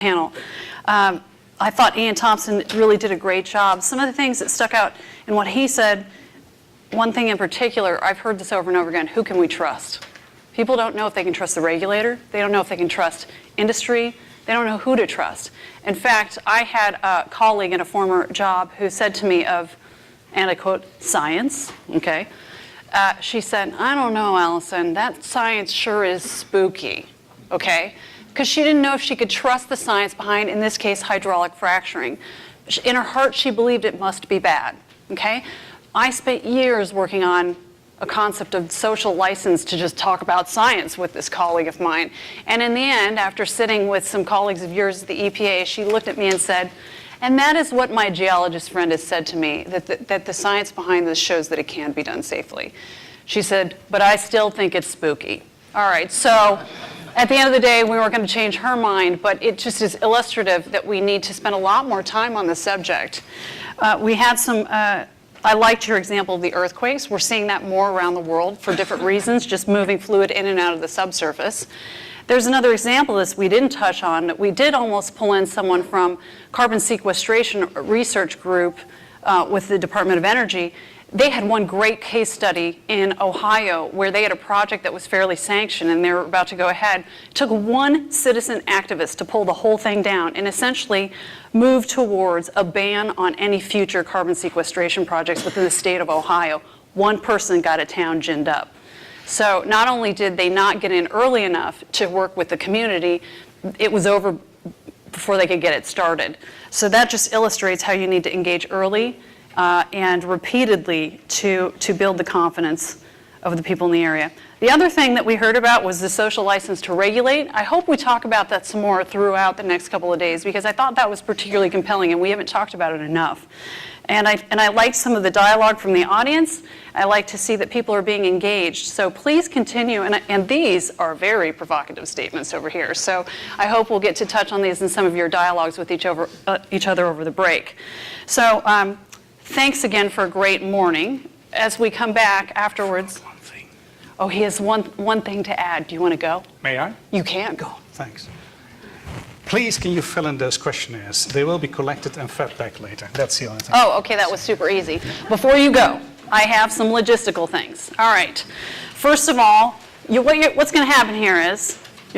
panel. I thought Ian Thompson really did a great job. Some of the things that stuck out in what he said, one thing in particular, I've heard this over and over again, who can we trust? People don't know if they can trust the regulator. They don't know if they can trust industry. They don't know who to trust. In fact, I had a colleague in a former job who said to me of, and I quote, science, okay? She said, I don't know, Allison, that science sure is spooky, okay? Because she didn't know if she could trust the science behind, in this case, hydraulic fracturing. In her heart, she believed it must be bad, okay? I spent years working on a concept of social license to just talk about science with this colleague of mine. And in the end, after sitting with some colleagues of yours at the EPA, she looked at me and said, and that is what my geologist friend has said to me, that the science behind this shows that it can be done safely. She said, but I still think it's spooky. All right, so at the end of the day, we weren't going to change her mind, but it just is illustrative that we need to spend a lot more time on the subject. We had some, I liked your example of the earthquakes. We're seeing that more around the world for different reasons, just moving fluid in and out of the subsurface. There's another example of this we didn't touch on, that we did almost pull in someone from carbon sequestration research group with the Department of Energy. They had one great case study in Ohio where they had a project that was fairly sanctioned and they were about to go ahead. It took one citizen activist to pull the whole thing down and essentially move towards a ban on any future carbon sequestration projects within the state of Ohio. One person got a town ginned up. So not only did they not get in early enough to work with the community, it was over before they could get it started. So that just illustrates how you need to engage early and repeatedly to build the confidence of the people in the area. The other thing that we heard about was the social license to regulate. I hope we talk about that some more throughout the next couple of days because I thought that was particularly compelling and we haven't talked about it enough. And I liked some of the dialogue from the audience. I like to see that people are being engaged. So please continue, and these are very provocative statements over here. So I hope we'll get to touch on these in some of your dialogues with each other over the break. So thanks again for a great morning. As we come back afterwards. One thing. Oh, he has one thing to add. Do you want to go? May I? You can go. Thanks. Please, can you fill in those questionnaires? They will be collected and fed back later. That's the only thing. Oh, okay, that was super easy. Before you go, I have some logistical things. All right. First of all, what's going to happen here is